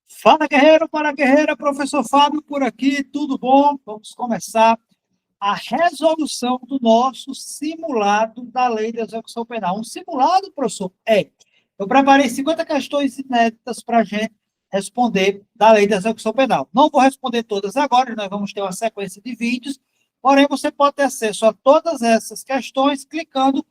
Fala, guerreiro, para guerreira, professor Fábio por aqui, tudo bom? Vamos começar a resolução do nosso simulado da Lei de Execução Penal. Um simulado, professor? É. Eu preparei 50 questões inéditas para a gente responder da Lei de Execução Penal. Não vou responder todas agora, nós vamos ter uma sequência de vídeos, porém você pode ter acesso a todas essas questões clicando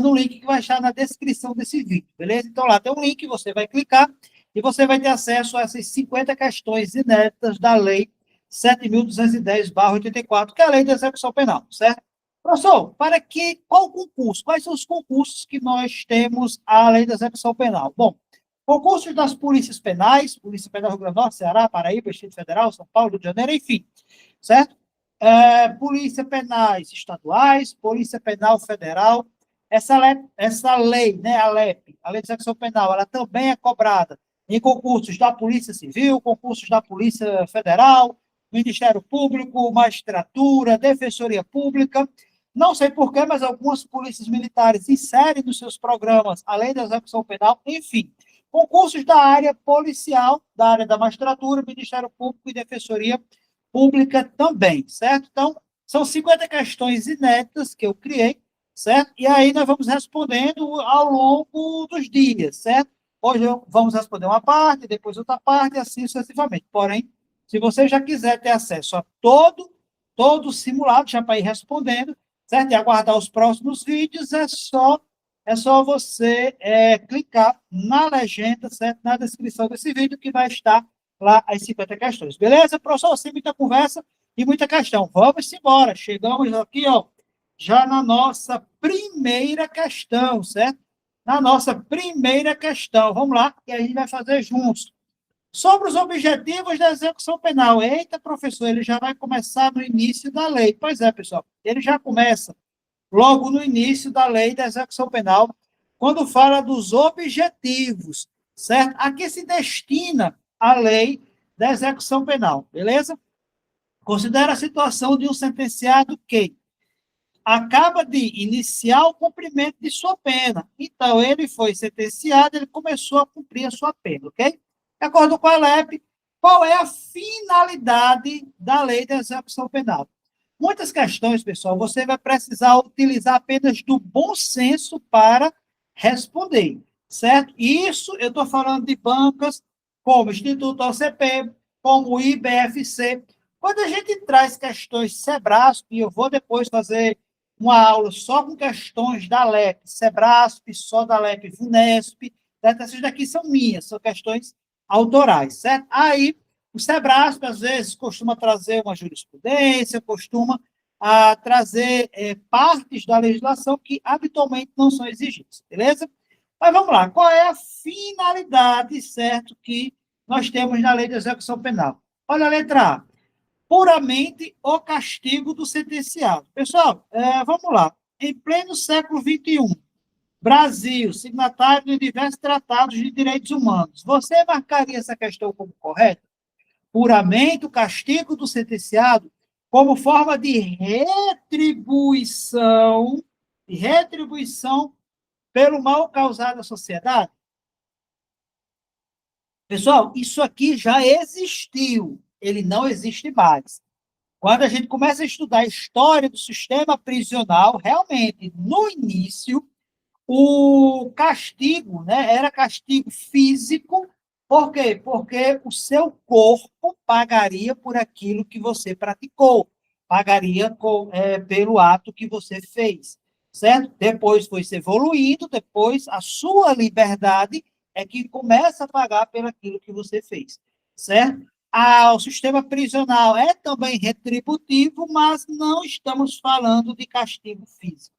no link que vai estar na descrição desse vídeo, beleza? Então lá tem um link, você vai clicar e você vai ter acesso a essas 50 questões inéditas da Lei 7.210/84, que é a Lei de Execução Penal, certo? Professor, qual concurso? Quais são os concursos que nós temos a Lei de Execução Penal? Bom, concursos das polícias penais, Polícia Penal do Rio Grande do Norte, Ceará, Paraíba, Distrito Federal, São Paulo, Rio de Janeiro, enfim, certo? Polícia Penais estaduais, Polícia Penal Federal, essa lei, né, a LEP, a Lei de Execução Penal, ela também é cobrada em concursos da Polícia Civil, concursos da Polícia Federal, Ministério Público, Magistratura, Defensoria Pública. Não sei porquê, mas algumas polícias militares inserem nos seus programas, além da execução penal, enfim, concursos da área policial, da área da magistratura, Ministério Público e Defensoria Pública também, certo? Então, são 50 questões inéditas que eu criei, certo? E aí nós vamos respondendo ao longo dos dias, certo? Hoje vamos responder uma parte, depois outra parte, e assim sucessivamente. Porém, se você já quiser ter acesso a todo o simulado, já para ir respondendo, certo? E aguardar os próximos vídeos, é só você clicar na legenda, certo? Na descrição desse vídeo, que vai estar lá as 50 questões. Beleza, professor? Sem muita conversa e muita questão. Vamos embora. Chegamos aqui, ó, já na nossa primeira questão, certo? Na nossa primeira questão. Vamos lá, e a gente vai fazer juntos. Sobre os objetivos da execução penal. Eita, professor, ele já vai começar no início da lei. Pois é, pessoal, ele já começa logo no início da lei da execução penal, quando fala dos objetivos, certo? A que se destina a lei da execução penal, beleza? Considera a situação de um sentenciado que acaba de iniciar o cumprimento de sua pena. Então, ele foi sentenciado, ele começou a cumprir a sua pena, ok? De acordo com a LEP, qual é a finalidade da lei da execução penal? Muitas questões, pessoal, você vai precisar utilizar apenas do bom senso para responder, certo? Isso eu estou falando de bancas como o Instituto OCP, como o IBFC. Quando a gente traz questões Sebrasp, e eu vou depois fazer uma aula só com questões da LEP, Sebrasp, só da LEP, VUNESP, certo? Essas daqui são minhas, são questões autorais, certo? Aí, o Sebrasp, às vezes, costuma trazer uma jurisprudência, costuma trazer partes da legislação que habitualmente não são exigidas, beleza? Mas vamos lá, qual é a finalidade, certo, que nós temos na lei de execução penal? Olha a letra A, puramente o castigo do sentenciado. Pessoal, vamos lá. Em pleno século XXI, Brasil, signatário de diversos tratados de direitos humanos, você marcaria essa questão como correta? Puramente o castigo do sentenciado como forma de retribuição pelo mal causado à sociedade? Pessoal, isso aqui já existiu, ele não existe mais. Quando a gente começa a estudar a história do sistema prisional, realmente, no início, o castigo, né, era castigo físico. Por quê? Porque o seu corpo pagaria por aquilo que você praticou, pagaria pelo ato que você fez, certo? Depois foi se evoluindo, depois a sua liberdade é que começa a pagar pelo aquilo que você fez, certo? O sistema prisional é também retributivo, mas não estamos falando de castigo físico,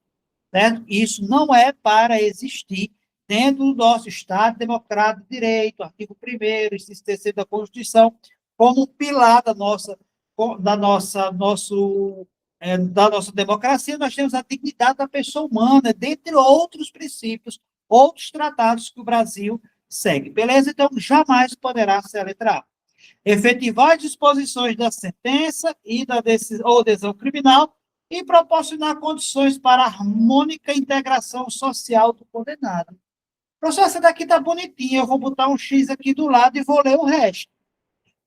certo? Isso não é para existir dentro do nosso Estado Democrático de Direito, artigo 1º, inciso 3º da Constituição, como um pilar da nossa democracia. Nós temos a dignidade da pessoa humana, dentre outros princípios, outros tratados que o Brasil segue. Beleza? Então, jamais poderá ser a letra A. Efetivar as disposições da sentença e da decisão ou decisão criminal e proporcionar condições para a harmônica integração social do condenado. Professor, essa daqui está bonitinha, eu vou botar um X aqui do lado e vou ler o resto.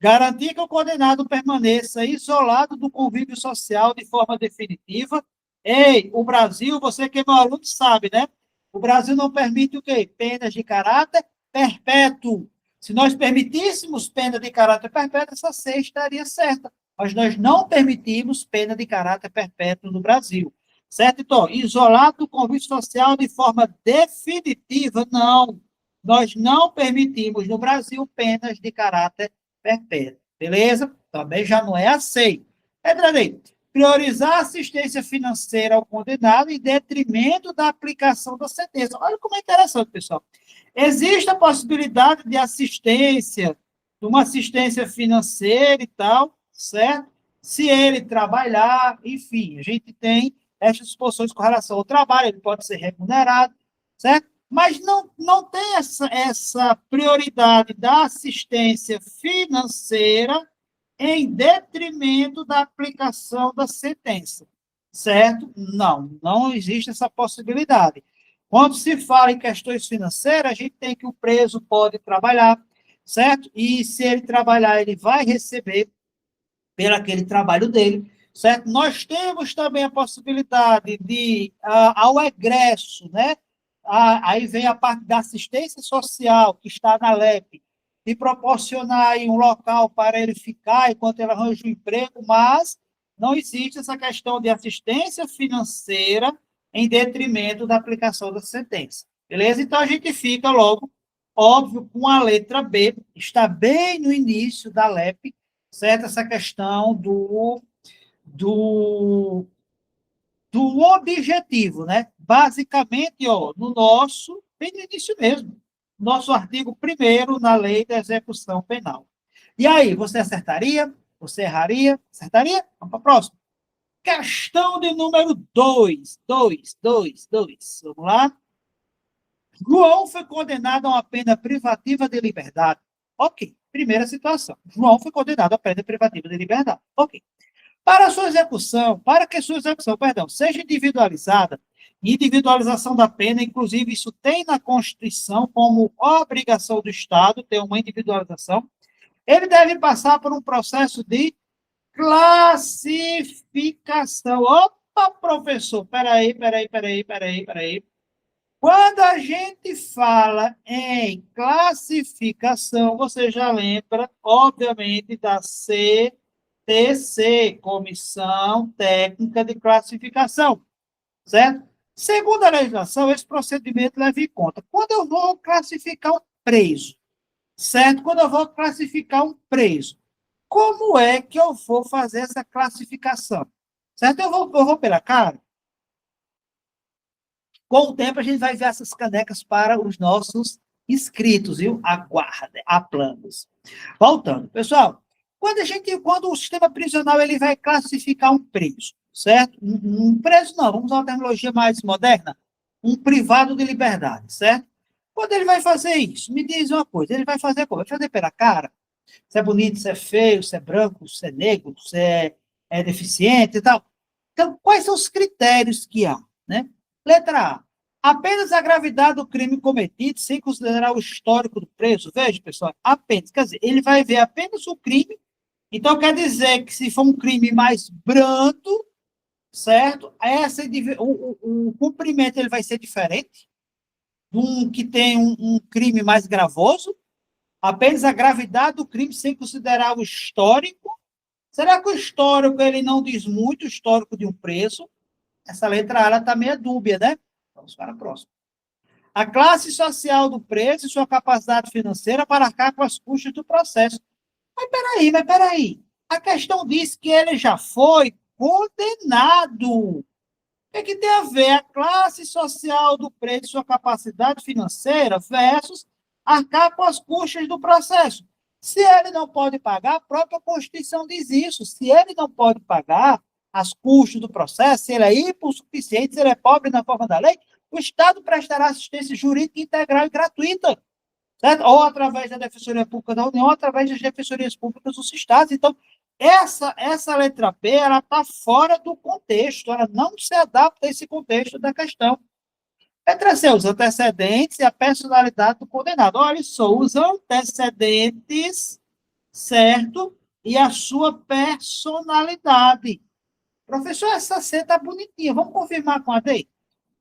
Garantir que o condenado permaneça isolado do convívio social de forma definitiva. Ei, o Brasil, você que é meu aluno sabe, né? O Brasil não permite o quê? Penas de caráter perpétuo. Se nós permitíssemos pena de caráter perpétuo, essa C estaria certa. Mas nós não permitimos pena de caráter perpétuo no Brasil. Certo, então? Isolado do convívio social de forma definitiva, não. Nós não permitimos no Brasil penas de caráter perpétuo. Beleza? Também já não é aceito. Edradei, priorizar a assistência financeira ao condenado em detrimento da aplicação da sentença. Olha como é interessante, pessoal. Existe a possibilidade de assistência, de uma assistência financeira e tal, certo? Se ele trabalhar, enfim, a gente tem estas disposições com relação ao trabalho, ele pode ser remunerado, certo? Mas não tem essa prioridade da assistência financeira em detrimento da aplicação da sentença, certo? Não existe essa possibilidade. Quando se fala em questões financeiras, a gente tem que o preso pode trabalhar, certo? E se ele trabalhar, ele vai receber pelo aquele trabalho dele, certo? Nós temos também a possibilidade de, ao egresso, né? Aí vem a parte da assistência social, que está na LEP, de proporcionar aí um local para ele ficar enquanto ele arranja um emprego, mas não existe essa questão de assistência financeira em detrimento da aplicação da sentença. Beleza? Então, a gente fica logo, óbvio, com a letra B, está bem no início da LEP, certo? Essa questão do, do objetivo, né? Basicamente, ó, no nosso, bem no início mesmo, nosso artigo 1º na Lei da Execução Penal. E aí, você acertaria? Você erraria? Acertaria? Vamos para a próxima. Questão de número 2. Vamos lá. João foi condenado a uma pena privativa de liberdade. Ok. Primeira situação. João foi condenado a pena privativa de liberdade. Ok. Para que sua execução, perdão, seja individualizada, individualização da pena, inclusive isso tem na Constituição como obrigação do Estado ter uma individualização, ele deve passar por um processo de classificação. Opa, professor, peraí. Quando a gente fala em classificação, você já lembra, obviamente, da CTC, Comissão Técnica de Classificação, certo? Segundo a legislação, esse procedimento leva em conta. Quando eu vou classificar um preso, certo? Quando eu vou classificar um preso, como é que eu vou fazer essa classificação? Certo? Eu vou pela cara? Com o tempo, a gente vai ver essas canecas para os nossos inscritos, viu? Aguardem, aplanos. Voltando, pessoal, quando o sistema prisional ele vai classificar um preso, certo? Um preso não, vamos usar uma terminologia mais moderna, um privado de liberdade, certo? Quando ele vai fazer isso, me diz uma coisa, ele vai fazer como? Vai fazer pela cara? Se é bonito, se é feio, se é branco, se é negro, se é deficiente e tal. Então, quais são os critérios que há, né? Letra A. Apenas a gravidade do crime cometido, sem considerar o histórico do preso. Veja, pessoal, apenas. Quer dizer, ele vai ver apenas o crime. Então, quer dizer que se for um crime mais brando, certo? O cumprimento ele vai ser diferente de um que tem um crime mais gravoso. Apenas a gravidade do crime, sem considerar o histórico. Será que o histórico ele não diz muito, o histórico de um preso? Essa letra A está meio dúbia, né? Vamos para a próxima. A classe social do preso e sua capacidade financeira para arcar com as custas do processo. Mas peraí. A questão diz que ele já foi condenado. O que tem a ver a classe social do preso e sua capacidade financeira versus arcar com as custas do processo? Se ele não pode pagar, a própria Constituição diz isso. Se ele não pode pagar as custas do processo, se ele é hipossuficiente, se ele é pobre na forma da lei, o Estado prestará assistência jurídica integral e gratuita, certo? Ou através da Defensoria Pública da União, ou através das Defensorias Públicas dos Estados. Então, essa letra B, ela está fora do contexto, ela não se adapta a esse contexto da questão. Letra C, os antecedentes e a personalidade do condenado. Olha só, os antecedentes, certo? E a sua personalidade. Professor, essa C está bonitinha. Vamos confirmar com a D?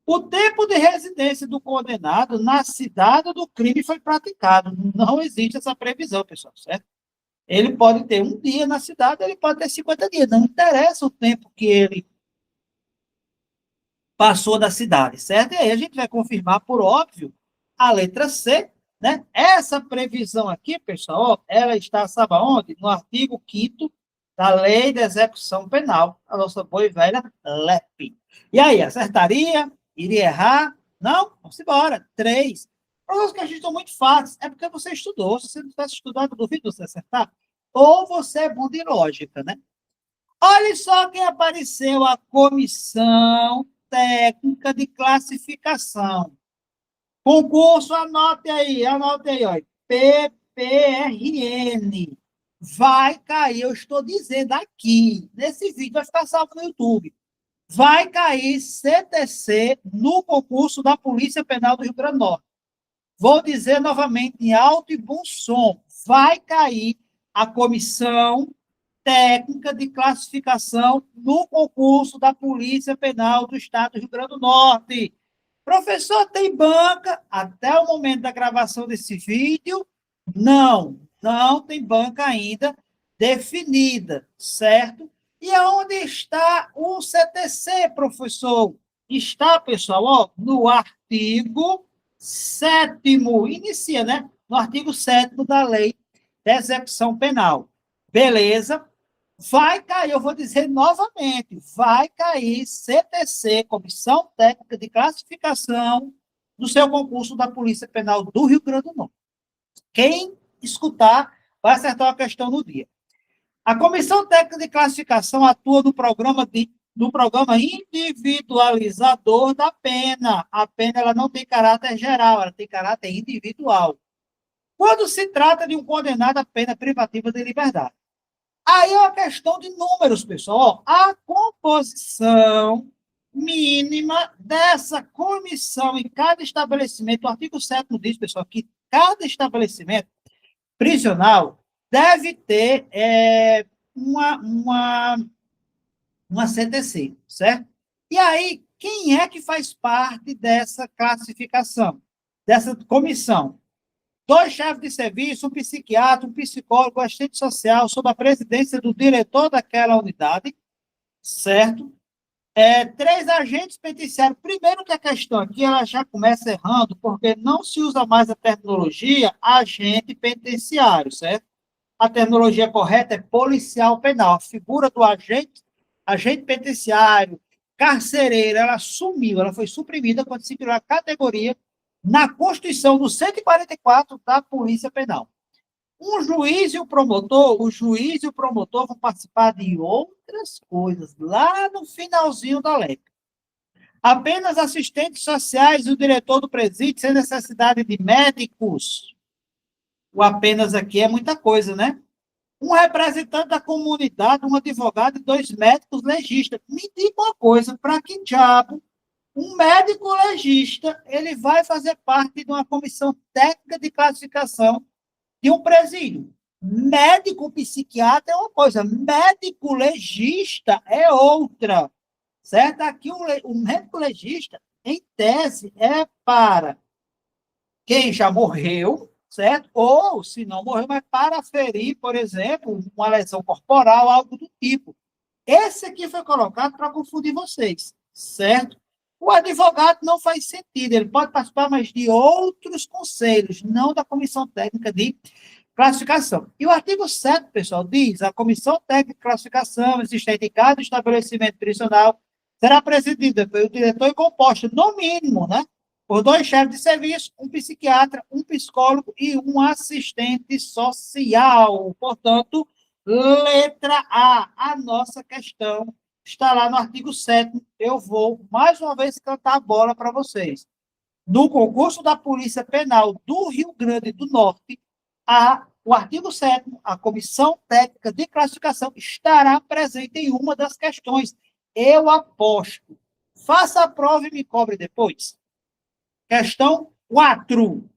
O tempo de residência do condenado na cidade do crime foi praticado. Não existe essa previsão, pessoal, certo? Ele pode ter um dia na cidade, ele pode ter 50 dias. Não interessa o tempo que ele passou da cidade, certo? E aí a gente vai confirmar, por óbvio, a letra C, né? Essa previsão aqui, pessoal, ó, ela está, sabe aonde? No artigo 5º da Lei de Execução Penal, a nossa boa e velha LEP. E aí, acertaria? Iria errar? Não? Vamos embora. 3. As questões estão muito fáceis. É porque você estudou. Se você não tivesse estudado, duvido você acertar. Ou você é bom de lógica, né? Olha só quem apareceu, a Comissão Técnica de Classificação. Concurso, anote aí, ó. PPRN. Vai cair, eu estou dizendo aqui, nesse vídeo, vai ficar salvo no YouTube. Vai cair CTC no concurso da Polícia Penal do Rio Grande do Norte. Vou dizer novamente, em alto e bom som, vai cair a Comissão Técnica de Classificação no concurso da Polícia Penal do Estado do Rio Grande do Norte. Professor, tem banca? Até o momento da gravação desse vídeo, não tem banca ainda definida, certo? E aonde está o CTC, professor? Está, pessoal, ó, no artigo 7º, inicia, né? No artigo 7º da Lei de Execução Penal. Beleza? Vai cair, eu vou dizer novamente, vai cair CTC, Comissão Técnica de Classificação, no seu concurso da Polícia Penal do Rio Grande do Norte. Quem escutar vai acertar a questão no dia. A Comissão Técnica de Classificação atua no programa individualizador da pena. A pena ela não tem caráter geral, ela tem caráter individual. Quando se trata de um condenado à pena privativa de liberdade. Aí é uma questão de números, pessoal. A composição mínima dessa comissão em cada estabelecimento, o artigo 7º diz, pessoal, que cada estabelecimento prisional deve ter uma CTC, certo? E aí, quem é que faz parte dessa classificação, dessa comissão? 2 chefes de serviço, um psiquiatra, um psicólogo, um assistente social, sob a presidência do diretor daquela unidade, certo? 3 agentes penitenciários. Primeiro que a questão aqui, ela já começa errando, porque não se usa mais a terminologia agente penitenciário, certo? A terminologia correta é policial penal. A figura do agente penitenciário, carcereiro, ela sumiu, ela foi suprimida quando se criou a categoria na Constituição do 144 da Polícia Penal. O juiz e o promotor vão participar de outras coisas, lá no finalzinho da lei. Apenas assistentes sociais e o diretor do presídio, sem necessidade de médicos. O apenas aqui é muita coisa, né? Um representante da comunidade, um advogado e 2 médicos legistas. Me diga uma coisa, para que diabo um médico legista, ele vai fazer parte de uma comissão técnica de classificação de um presídio? Médico psiquiatra é uma coisa, médico legista é outra, certo? Aqui o médico legista, em tese, é para quem já morreu, certo? Ou, se não morreu, mas para ferir, por exemplo, uma lesão corporal, algo do tipo. Esse aqui foi colocado para confundir vocês, certo? O advogado não faz sentido, ele pode participar, mas de outros conselhos, não da comissão técnica de classificação. E o artigo 7º, pessoal, diz: a comissão técnica de classificação existente em cada estabelecimento prisional será presidida pelo diretor e composta, no mínimo, né, por 2 chefes de serviço, um psiquiatra, um psicólogo e um assistente social. Portanto, letra A, a nossa questão está lá no artigo 7º. Eu vou, mais uma vez, cantar a bola para vocês. No concurso da Polícia Penal do Rio Grande do Norte, o artigo 7º, a Comissão Técnica de Classificação, estará presente em uma das questões. Eu aposto. Faça a prova e me cobre depois. Questão 4.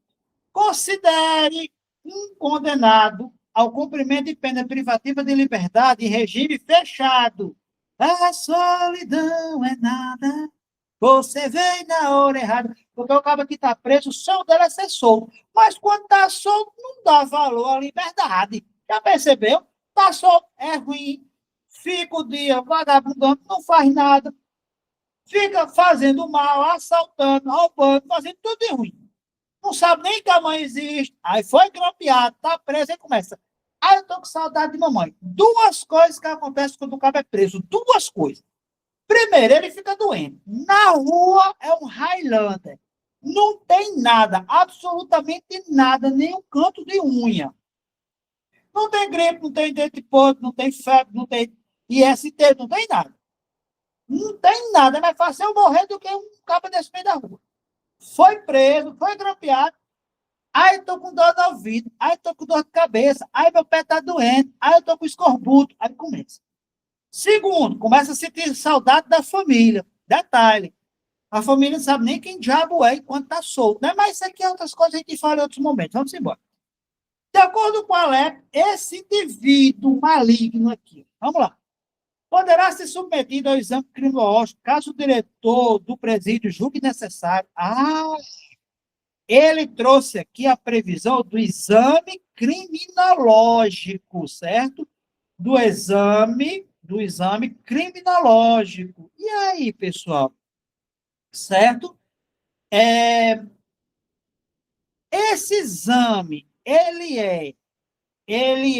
Considere um condenado ao cumprimento de pena privativa de liberdade em regime fechado. A solidão é nada. Você vem na hora errada. Porque o cara que está preso, o sonho dele é ser solto. Mas quando está solto, não dá valor à liberdade. Já percebeu? Está solto, é ruim. Fica o dia vagabundando, não faz nada. Fica fazendo mal, assaltando, roubando, fazendo tudo de ruim. Não sabe nem que a mãe existe. Aí foi grampeado, tá preso, e começa. Aí eu tô com saudade de mamãe. Duas coisas que acontecem quando o cara é preso. Duas coisas. Primeiro, ele fica doente. Na rua é um Highlander. Não tem nada, absolutamente nada, nem um canto de unha. Não tem gripe, não tem dente podre, não tem febre, não tem IST, não tem nada. Não tem nada, é mais fácil eu morrer do que um cabo desse meio da rua. Foi preso, foi grampeado. Aí eu tô com dor no ouvido, aí eu tô com dor de cabeça, aí meu pé tá doendo, aí eu tô com escorbuto. Aí começa. Segundo, começa a sentir saudade da família. Detalhe, a família não sabe nem quem diabo é enquanto tá solto, né? Mas isso aqui é outras coisas que a gente fala em outros momentos. Vamos embora. De acordo com a LEP, esse indivíduo maligno aqui, vamos lá, poderá ser submetido ao exame criminológico caso o diretor do presídio julgue necessário. Ele trouxe aqui a previsão do exame criminológico, certo? Do exame criminológico. E aí, pessoal? Certo? Esse exame, ele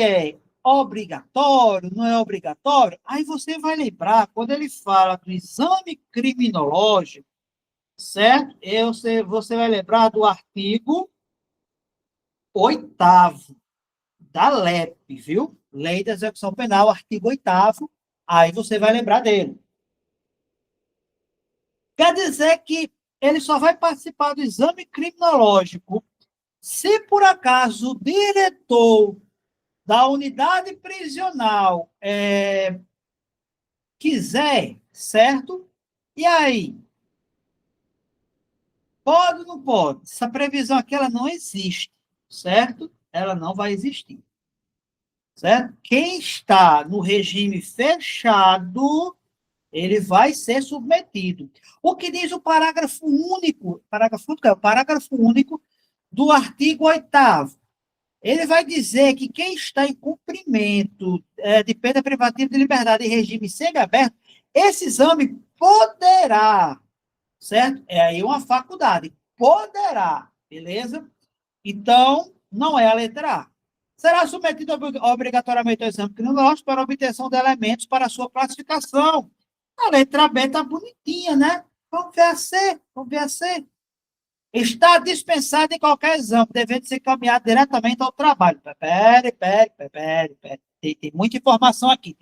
é obrigatório, não é obrigatório? Aí você vai lembrar, quando ele fala do exame criminológico, certo? Você vai lembrar do artigo 8º da LEP, viu? Lei da Execução Penal, artigo 8º, aí você vai lembrar dele. Quer dizer que ele só vai participar do exame criminológico se por acaso o diretor da unidade prisional quiser, certo? E aí? Pode ou não pode? Essa previsão aqui ela não existe, certo? Ela não vai existir. Certo? Quem está no regime fechado, ele vai ser submetido. O que diz o parágrafo único do artigo 8º. Ele vai dizer que quem está em cumprimento de pena privativa de liberdade em regime semiaberto, esse exame poderá, certo? É aí uma faculdade, poderá, beleza? Então, não é a letra A. Será submetido obrigatoriamente ao exame criminológico para obtenção de elementos para a sua classificação. A letra B está bonitinha, né? Vamos ver a C, vamos ver a C. Está dispensado em qualquer exame, devendo ser encaminhado diretamente ao trabalho. Pere. Tem muita informação aqui,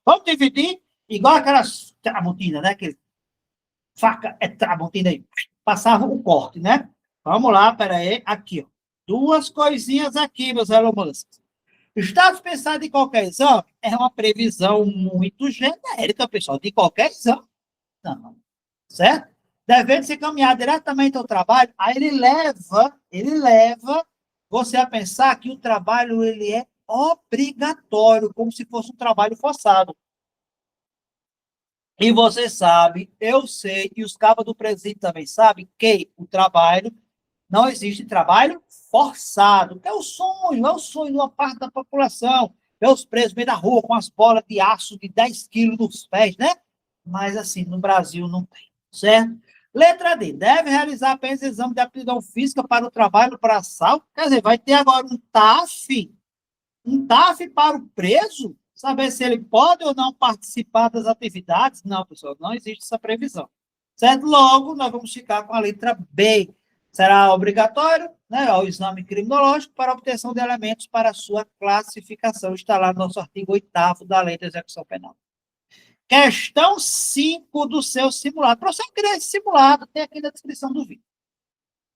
Vamos dividir, igual aquelas tramontina, né? Aquele faca tramontina aí. Passava o corte, né? Vamos lá, peraí. Aqui, ó. Duas coisinhas aqui, meus alunos. Está dispensado em qualquer exame? É uma previsão muito genérica, pessoal, de qualquer exame. Não. Certo? Devendo se caminhar diretamente ao trabalho, aí ele leva você a pensar que o trabalho ele é obrigatório, como se fosse um trabalho forçado. E você sabe, eu sei, e os cabos do presídio também sabem, que o trabalho, não existe trabalho forçado, que é o sonho de uma parte da população. É os presos no meio da rua com as bolas de aço de 10 quilos nos pés, né? Mas, assim, no Brasil não tem, certo? Letra D. Deve realizar apenas exame de aptidão física para o trabalho para assalto. Quer dizer, vai ter agora um TAF para o preso? Saber se ele pode ou não participar das atividades? Não, pessoal, não existe essa previsão. Certo? Logo, nós vamos ficar com a letra B. Será obrigatório, né, o exame criminológico para obtenção de elementos para a sua classificação. Está lá no nosso artigo 8º da Lei da Execução Penal. Questão 5 do seu simulado. Para você criar esse simulado, tem aqui na descrição do vídeo.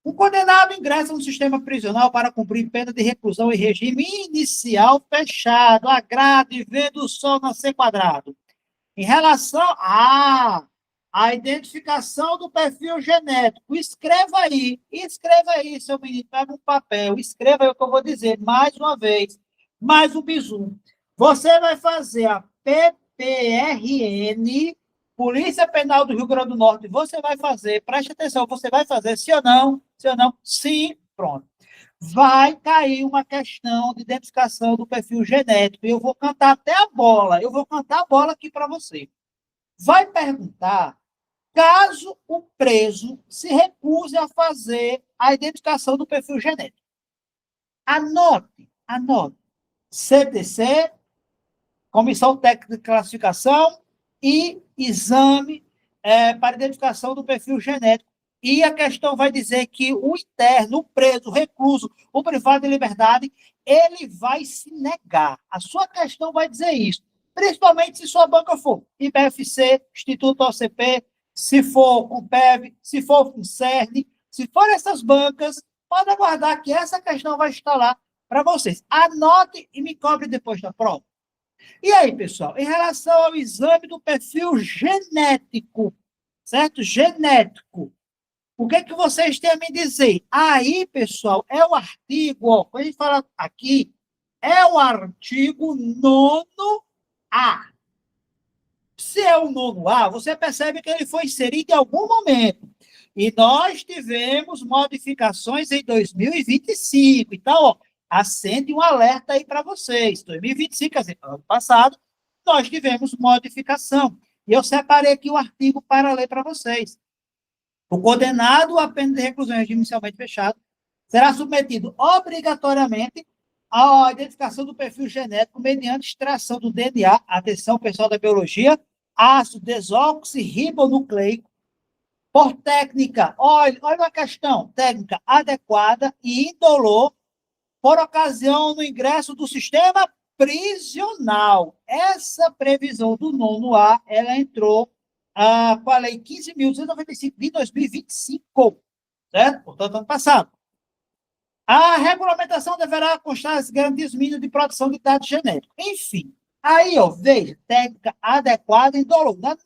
O condenado ingressa no sistema prisional para cumprir pena de reclusão em regime inicial fechado, agrado e vendo o sol nascer quadrado. Em relação a A identificação do perfil genético. Escreva aí, seu menino, pega um papel, escreva aí o que eu vou dizer, mais uma vez, mais um bizu. Você vai fazer a PPRN, Polícia Penal do Rio Grande do Norte, você vai fazer, preste atenção, você vai fazer, sim ou não? Sim ou não? Sim, pronto. Vai cair uma questão de identificação do perfil genético, e eu vou cantar até a bola, eu vou cantar a bola aqui para você. Vai perguntar caso o preso se recuse a fazer a identificação do perfil genético. Anote. CTC, Comissão Técnica de Classificação e exame para identificação do perfil genético. E a questão vai dizer que o interno, o preso, o recluso, o privado de liberdade, ele vai se negar. A sua questão vai dizer isso. Principalmente se sua banca for IBFC, Instituto OCP, se for Compev, se for Concerne, se for essas bancas, pode aguardar que essa questão vai estar lá para vocês. Anote e me cobre depois da prova. E aí, pessoal, em relação ao exame do perfil genético, certo? Genético. O que é que vocês têm a me dizer? Aí, pessoal, é o artigo, ó, quando a gente fala aqui, é o artigo 9A. Se é o 9A, você percebe que ele foi inserido em algum momento. E nós tivemos modificações em 2025. Então, ó, acende um alerta aí para vocês. 2025, quer dizer, ano passado, nós tivemos modificação. E eu separei aqui o artigo para ler para vocês. O condenado à pena de reclusão em regime inicialmente fechado será submetido obrigatoriamente à identificação do perfil genético mediante extração do DNA, atenção pessoal da biologia, ácido desoxirribonucleico, por técnica, olha uma questão, técnica adequada e indolor, por ocasião do ingresso do sistema prisional. Essa previsão do 9A, ela entrou com a Lei 15.295 de 2025, certo? Portanto, ano passado. A regulamentação deverá constar as garantias mínimas de proteção de dados genéticos. Enfim, aí, ó, veja, técnica adequada e indolor. Não é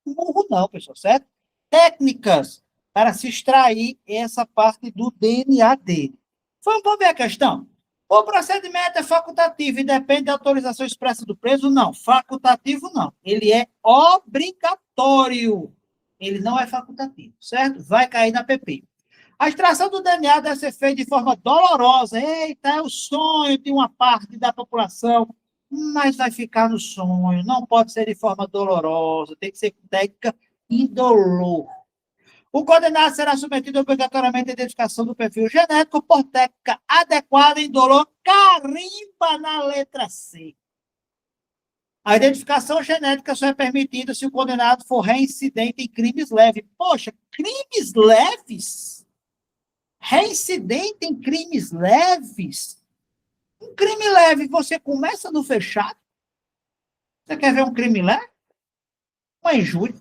burro, não, pessoal, certo? Técnicas para se extrair essa parte do DNA dele. Vamos ver a questão? O procedimento é facultativo e depende da autorização expressa do preso? Não, facultativo não. Ele é obrigatório. Ele não é facultativo, certo? Vai cair na PP. A extração do DNA deve ser feita de forma dolorosa. Eita, é o sonho de uma parte da população, mas vai ficar no sonho. Não pode ser de forma dolorosa, tem que ser com técnica indolor. O condenado será submetido obrigatoriamente à identificação do perfil genético por técnica adequada e indolor. Carimba na letra C. A identificação genética só é permitida se o condenado for reincidente em crimes leves. Poxa, crimes leves? Reincidente em crimes leves? Um crime leve, você começa no fechado? Você quer ver um crime leve? Uma injúria.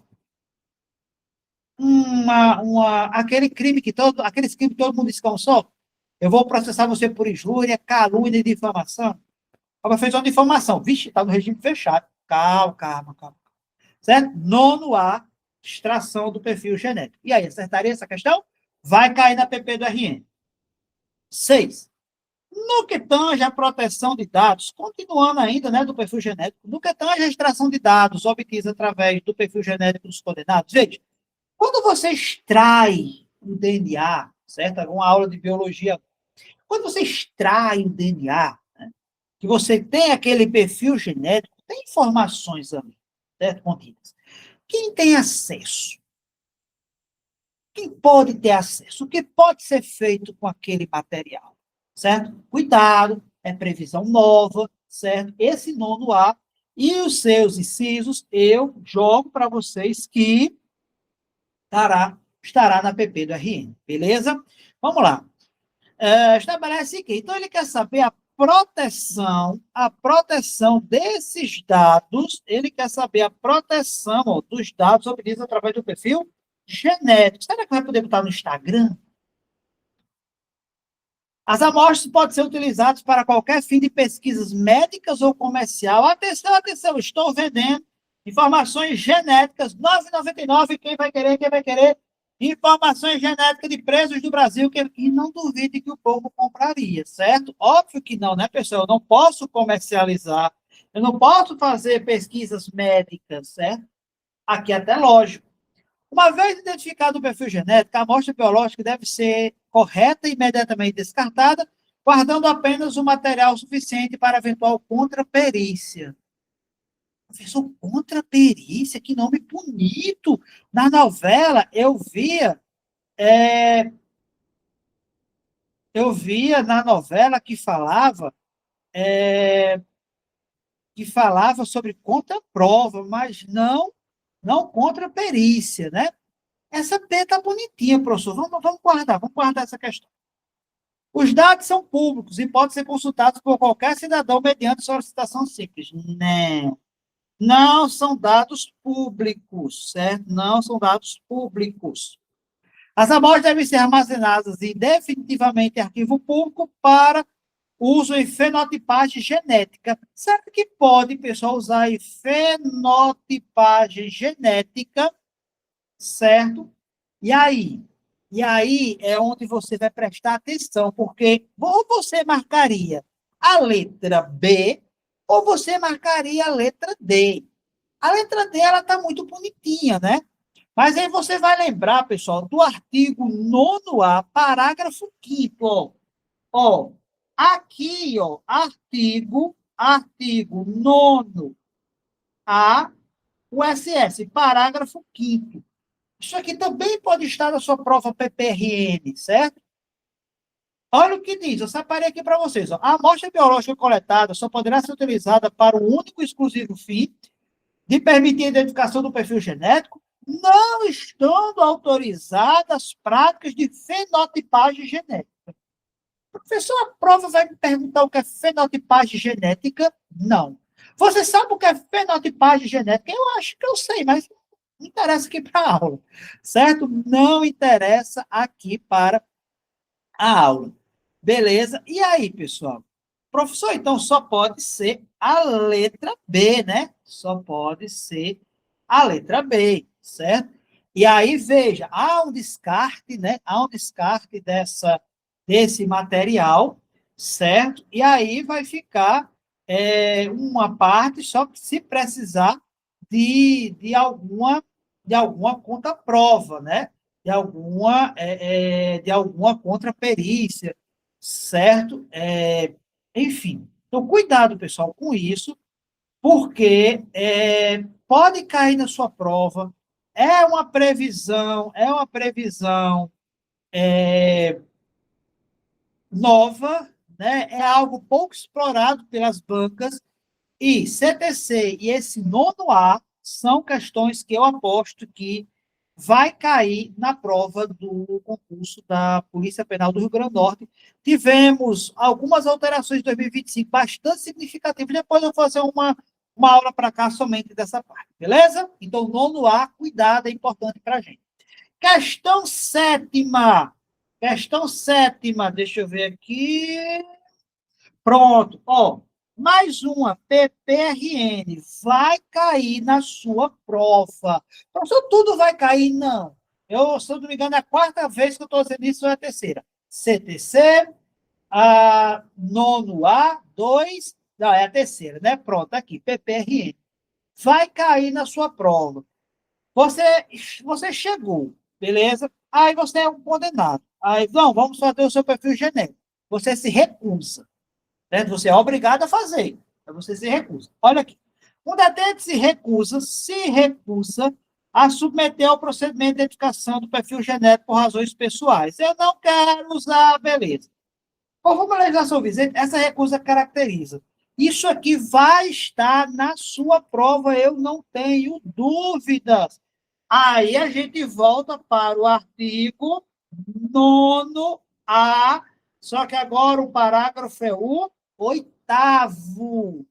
Aqueles crimes que todo mundo descansou. Eu vou processar você por injúria, calúnia e difamação. Ela fez uma difamação. Vixe, está no regime fechado. Calma. Certo? 9A, extração do perfil genético. E aí, acertaria essa questão? Vai cair na PP do RN. 6. No que tange a proteção de dados, continuando ainda, né, do perfil genético, no que tange a extração de dados obtidos através do perfil genético dos condenados, veja, quando você extrai o DNA, certo? Uma aula de biologia, quando você extrai o DNA, né, que você tem aquele perfil genético, tem informações ali, certo? Contidas. Quem tem acesso? Quem pode ter acesso? O que pode ser feito com aquele material? Certo? Cuidado, é previsão nova, certo? Esse 9A e os seus incisos, eu jogo para vocês que estará na PP do RN, beleza? Vamos lá. Estabelece que, então, ele quer saber a proteção desses dados, ele quer saber a proteção dos dados obtidos através do perfil genético. Será que vai poder botar no Instagram? As amostras podem ser utilizadas para qualquer fim de pesquisas médicas ou comercial. Atenção, estou vendendo Informações genéticas, 9,99, quem vai querer, quem vai querer. Informações genéticas de presos do Brasil, que não duvide que o povo compraria, certo? Óbvio que não, né, pessoal? Eu não posso comercializar, eu não posso fazer pesquisas médicas, certo? Aqui é até lógico. Uma vez identificado o perfil genético, a amostra biológica deve ser correta e imediatamente descartada, guardando apenas o material suficiente para eventual contraperícia. Professor, contraperícia, que nome bonito! Na novela, eu via na novela que falava sobre contraprova, mas não contraperícia, né? Essa P tá bonitinha, professor. Vamos guardar essa questão. Os dados são públicos e podem ser consultados por qualquer cidadão mediante solicitação simples. Não são dados públicos, certo? Não são dados públicos. As amostras devem ser armazenadas definitivamente em arquivo público para uso em fenotipagem genética. Será que pode, pessoal, usar em fenotipagem genética, certo? E aí? E aí é onde você vai prestar atenção, porque ou você marcaria a letra B ou você marcaria a letra D. A letra D, ela está muito bonitinha, né? Mas aí você vai lembrar, pessoal, do artigo 9º-A, parágrafo 5º, ó. Ó, aqui, ó, artigo 9º-A, USS, parágrafo 5º. Isso aqui também pode estar na sua prova PPRN, certo? Olha o que diz, eu separei aqui para vocês. Ó. A amostra biológica coletada só poderá ser utilizada para o único e exclusivo fim de permitir a identificação do perfil genético, não estando autorizadas práticas de fenotipagem genética. Professor, a prova vai me perguntar o que é fenotipagem genética? Não. Você sabe o que é fenotipagem genética? Eu acho que eu sei, mas não interessa aqui para a aula, certo? Não interessa aqui para a aula. Beleza? E aí, pessoal? Professor, então só pode ser a letra B, né? Só pode ser a letra B, certo? E aí, veja, há um descarte, né? Há um descarte desse material, certo? E aí vai ficar uma parte só se precisar de alguma contraprova, né? De alguma contraperícia, certo? Enfim, então cuidado, pessoal, com isso, porque pode cair na sua prova, é uma previsão nova, né? É algo pouco explorado pelas bancas, e CTC e esse 9º-A são questões que eu aposto que vai cair na prova do concurso da Polícia Penal do Rio Grande do Norte. Tivemos algumas alterações em 2025 bastante significativas. Depois eu vou fazer uma aula para cá somente dessa parte, beleza? Então, 9º-A, cuidado, é importante para a gente. Questão sétima. Questão sétima, deixa eu ver aqui. Pronto, ó. Mais uma, PPRN, vai cair na sua prova. Professor, tudo vai cair? Não. Se eu não me engano, é a quarta vez que eu estou dizendo isso, ou é a terceira. CTC, 9º-A, 2, não, é a terceira, né? Pronto, aqui, PPRN. Vai cair na sua prova. Você chegou, beleza? Aí você é um condenado. Aí, não, vamos fazer o seu perfil genético. Você se recusa. Né? Você é obrigado a fazer, mas você se recusa. Olha aqui. Um detente se recusa a submeter ao procedimento de identificação do perfil genético por razões pessoais. Eu não quero usar, beleza. Conforme a legislação vigente, essa recusa caracteriza. Isso aqui vai estar na sua prova, eu não tenho dúvidas. Aí a gente volta para o artigo 9º-A, só que agora o parágrafo é o 8º,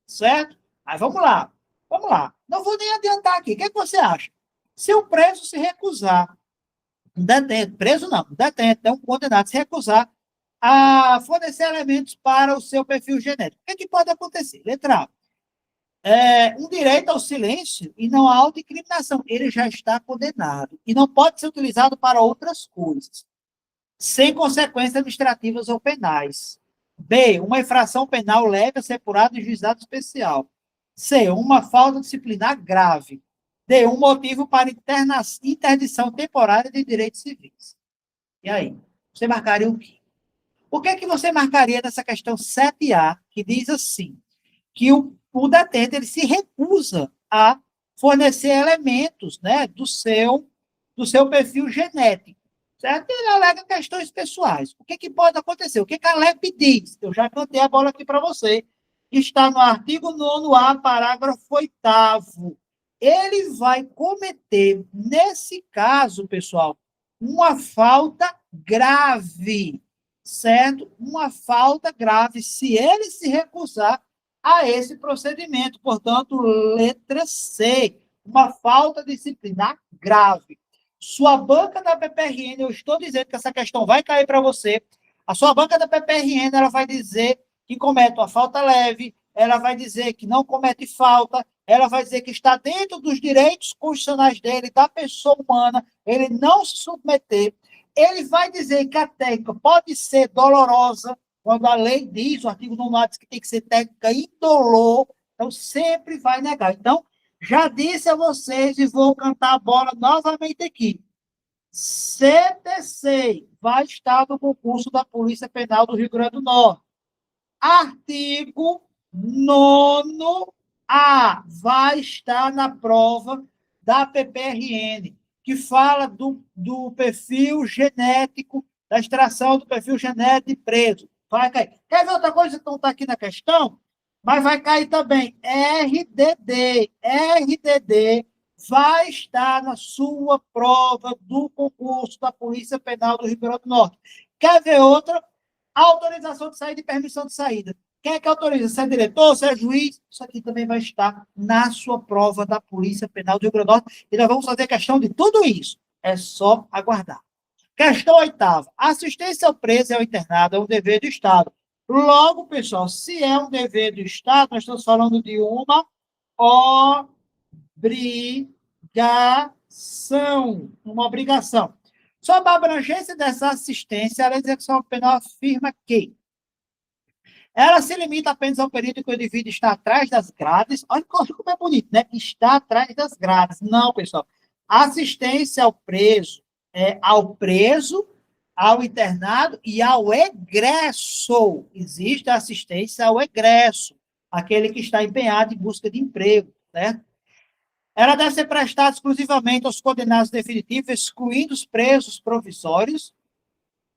certo? Aí vamos lá, vamos lá. Não vou nem adiantar aqui. O que é que você acha? Se o preso se recusar, um detento, preso não, um detento, é um condenado, se recusar a fornecer elementos para o seu perfil genético, o que é que pode acontecer? Letra A. um direito ao silêncio e não à autoincriminação. Ele já está condenado e não pode ser utilizado para outras coisas, sem consequências administrativas ou penais. B, uma infração penal leve a ser apurada em juizado especial. C, uma falta disciplinar grave. D, um motivo para interdição temporária de direitos civis. E aí? Você marcaria o quê? O que é que você marcaria nessa questão 7A, que diz assim, que o detento ele se recusa a fornecer elementos, né, do seu perfil genético, certo? Ele alega questões pessoais. O que, que pode acontecer? O que, que a LEP diz? Eu já cantei a bola aqui para você. Está no artigo 9º-A, parágrafo 8º. Ele vai cometer, nesse caso, pessoal, uma falta grave, certo? Uma falta grave se ele se recusar a esse procedimento. Portanto, letra C, uma falta disciplinar grave. Sua banca da PPRN, eu estou dizendo que essa questão vai cair para você. A sua banca da PPRN, ela vai dizer que comete uma falta leve, ela vai dizer que não comete falta, ela vai dizer que está dentro dos direitos constitucionais dele, da pessoa humana, ele não se submeter. Ele vai dizer que a técnica pode ser dolorosa, quando a lei diz, o artigo 9 diz que tem que ser técnica indolor, então sempre vai negar. Então, já disse a vocês e vou cantar a bola novamente aqui. CTC vai estar no concurso da Polícia Penal do Rio Grande do Norte. Artigo 9º-A vai estar na prova da PPRN, que fala do perfil genético, da extração do perfil genético de preso. Vai cair. Quer ver outra coisa que não está aqui na questão? Mas vai cair também. RDD. RDD vai estar na sua prova do concurso da Polícia Penal do Rio Grande do Norte. Quer ver outra? Autorização de saída e permissão de saída. Quem é que autoriza? Se é diretor, se é juiz? Isso aqui também vai estar na sua prova da Polícia Penal do Rio Grande do Norte. E nós vamos fazer questão de tudo isso. É só aguardar. Questão 8ª. Assistência ao preso e ao internado é um dever do Estado. Logo, pessoal, se é um dever do Estado, nós estamos falando de uma obrigação. Uma obrigação. Sob a abrangência dessa assistência, a lei de execução penal afirma que ela se limita apenas ao período em que o indivíduo está atrás das grades. Olha como é bonito, né? Está atrás das grades. Não, pessoal. Assistência ao preso, ao internado e ao egresso. Existe assistência ao egresso, aquele que está empenhado em busca de emprego, né? Ela deve ser prestada exclusivamente aos condenados definitivos, excluindo os presos provisórios.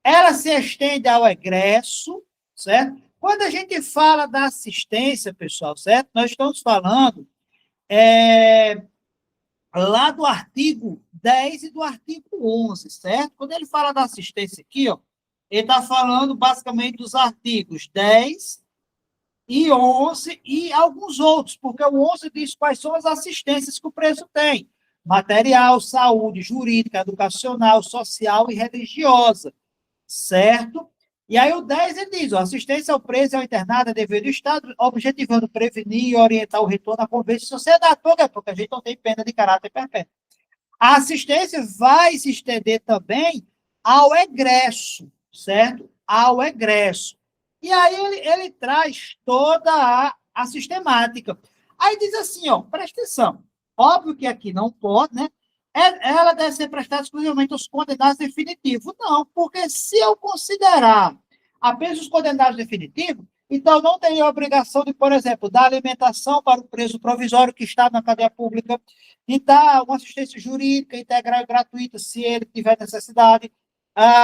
Ela se estende ao egresso, certo? Quando a gente fala da assistência, pessoal, certo? Nós estamos falando lá do artigo 10 e do artigo 11, certo? Quando ele fala da assistência aqui, ó, ele está falando basicamente dos artigos 10 e 11 e alguns outros, porque o 11 diz quais são as assistências que o preso tem: material, saúde, jurídica, educacional, social e religiosa, certo? E aí o 10 ele diz, ó, assistência ao preso e ao internado é dever do Estado, objetivando prevenir e orientar o retorno à convivência em sociedade. Por quê? Porque a gente não tem pena de caráter perpétuo. A assistência vai se estender também ao egresso, certo? Ao egresso. E aí ele traz toda a sistemática. Aí diz assim, ó, presta atenção. Óbvio que aqui não pode, né? Ela deve ser prestada exclusivamente aos condenados definitivos. Não, porque se eu considerar apenas os condenados definitivos, então não teria a obrigação de, por exemplo, dar alimentação para o preso provisório que está na cadeia pública, de dar uma assistência jurídica integral e gratuita, se ele tiver necessidade,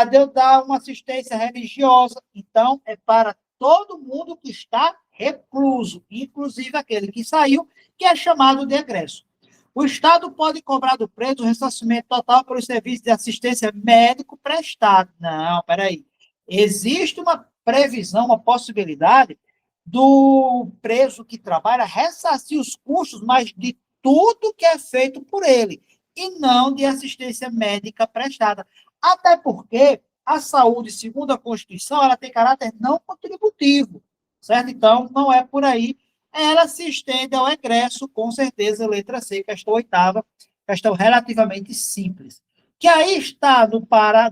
de eu dar uma assistência religiosa. Então, é para todo mundo que está recluso, inclusive aquele que saiu, que é chamado de egresso. O Estado pode cobrar do preso o ressarcimento total pelos serviços de assistência médico prestado. Não, peraí. Existe uma previsão, uma possibilidade do preso que trabalha ressarcir os custos, mas de tudo que é feito por ele, e não de assistência médica prestada. Até porque a saúde, segundo a Constituição, ela tem caráter não contributivo, certo? Então, não é por aí. ela se estende ao egresso, com certeza, letra C, questão oitava, questão relativamente simples. Que aí está no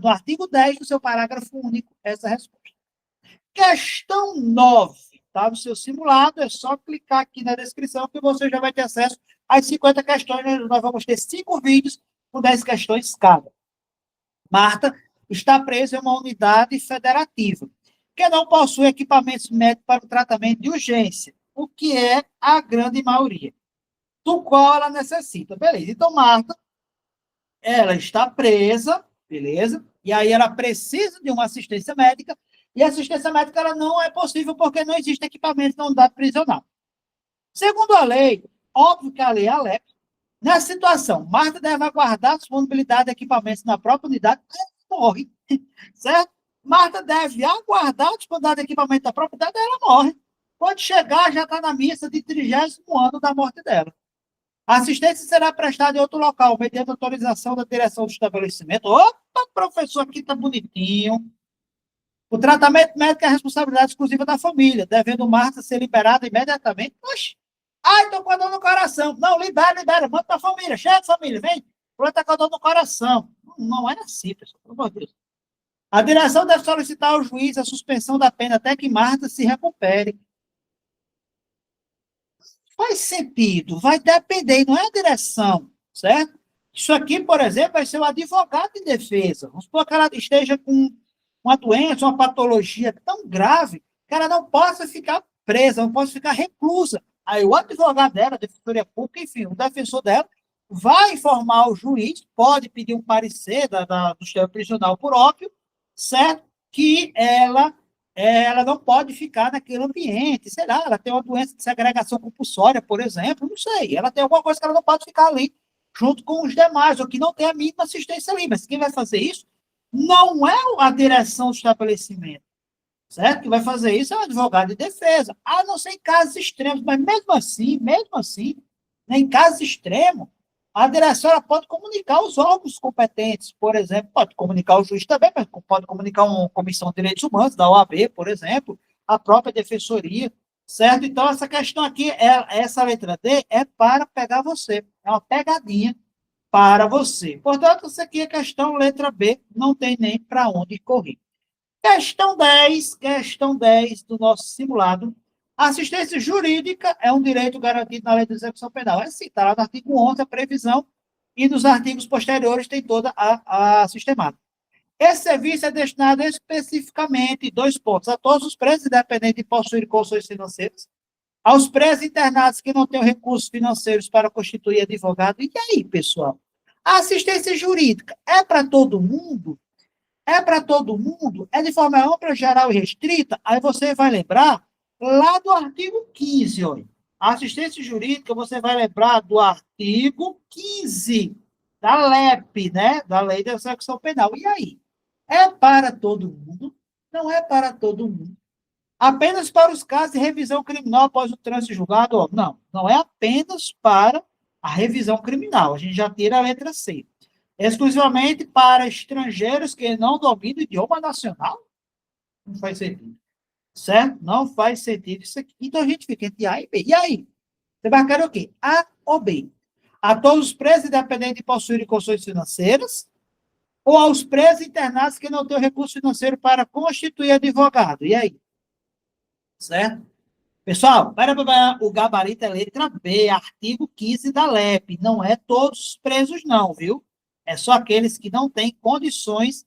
artigo 10 do seu parágrafo único, essa resposta. Questão 9, tá? No seu simulado, é só clicar aqui na descrição que você já vai ter acesso às 50 questões. Nós vamos ter 5 vídeos com 10 questões cada. Marta está presa em uma unidade federativa que não possui equipamentos médicos para o tratamento de urgência, o que é a grande maioria, do qual ela necessita. Beleza. Então, Marta, ela está presa, beleza? E aí ela precisa de uma assistência médica, e a assistência médica ela não é possível porque não existe equipamento na unidade prisional. Segundo a lei, óbvio que a lei é a LEP, nessa situação, Marta deve aguardar a disponibilidade de equipamentos na própria unidade, ela morre, certo? Marta deve aguardar a disponibilidade de equipamento da própria unidade, ela morre. Quando chegar, já está na missa de 30º ano da morte dela. A assistência será prestada em outro local, mediante autorização da direção do estabelecimento. Opa, professor, aqui está bonitinho. O tratamento médico é a responsabilidade exclusiva da família, devendo Marta ser liberada imediatamente. Oxe, ai, estou com a dor no coração. Não, libera, manda para a família. Chega, família, vem. Ela está com a dor no coração. Não é assim, pessoal, pelo amor de Deus. A direção deve solicitar ao juiz a suspensão da pena até que Marta se recupere. Faz sentido, vai depender, não é a direção, certo? Isso aqui, por exemplo, vai ser o advogado de defesa. Vamos supor que ela esteja com uma doença, uma patologia tão grave, que ela não possa ficar presa, não possa ficar reclusa. Aí o advogado dela, a defensoria pública, enfim, o defensor dela, vai informar o juiz, pode pedir um parecer do sistema prisional por ópio, certo? Que ela não pode ficar naquele ambiente, sei lá, ela tem uma doença de segregação compulsória, por exemplo, não sei, ela tem alguma coisa que ela não pode ficar ali junto com os demais, ou que não tem a mínima assistência ali, mas quem vai fazer isso não é a direção do estabelecimento, certo? Quem vai fazer isso é o advogado de defesa, a não ser em casos extremos, mas mesmo assim, né, em casos extremos, a direção ela pode comunicar os órgãos competentes, por exemplo, pode comunicar o juiz também, mas pode comunicar uma comissão de direitos humanos, da OAB, por exemplo, a própria defensoria, certo? Então, essa questão aqui, essa letra D, é para pegar você, é uma pegadinha para você. Portanto, essa aqui é a questão letra B, não tem nem para onde correr. Questão 10 do nosso simulado. A assistência jurídica é um direito garantido na lei de execução penal. É assim, está lá no artigo 11, a previsão, e nos artigos posteriores tem toda a sistemática. Esse serviço é destinado especificamente, 2 pontos, a todos os presos independentes de possuir condições financeiras, aos presos internados que não têm recursos financeiros para constituir advogado. E aí, pessoal? A assistência jurídica é para todo mundo? É para todo mundo? É de forma ampla, geral e restrita? Aí você vai lembrar lá do artigo 15, olha. A assistência jurídica, você vai lembrar do artigo 15 da LEP, né? Da Lei de Execução Penal. E aí? É para todo mundo? Não é para todo mundo. Apenas para os casos de revisão criminal após o trânsito julgado? Não, não é apenas para a revisão criminal. A gente já tira a letra C. Exclusivamente para estrangeiros que não dominam o idioma nacional? Não faz sentido. Certo? Não faz sentido isso aqui. Então a gente fica entre A e B. E aí? Você vai querer o quê? A ou B? A todos os presos independentes de possuírem condições financeiras ou aos presos internados que não têm recurso financeiro para constituir advogado? E aí? Certo? Pessoal, o gabarito é letra B, artigo 15 da LEP. Não é todos os presos, não, viu? É só aqueles que não têm condições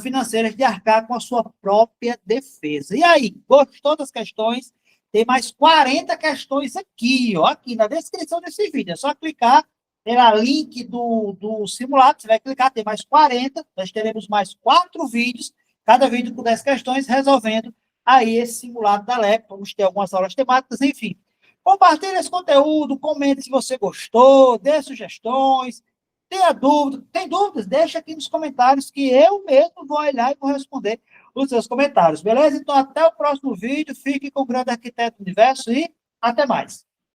financeiras de arcar com a sua própria defesa. E aí, gostou das questões? Tem mais 40 questões aqui, ó, aqui na descrição desse vídeo. É só clicar, tem lá link do simulado, você vai clicar, tem mais 40, nós teremos mais 4 vídeos, cada vídeo com 10 questões, resolvendo aí esse simulado da LEP. Vamos ter algumas aulas temáticas, enfim. Compartilhe esse conteúdo, comente se você gostou, dê sugestões, tem dúvidas? Deixa aqui nos comentários que eu mesmo vou olhar e vou responder os seus comentários, beleza? Então, até o próximo vídeo. Fique com o grande arquiteto do universo e até mais.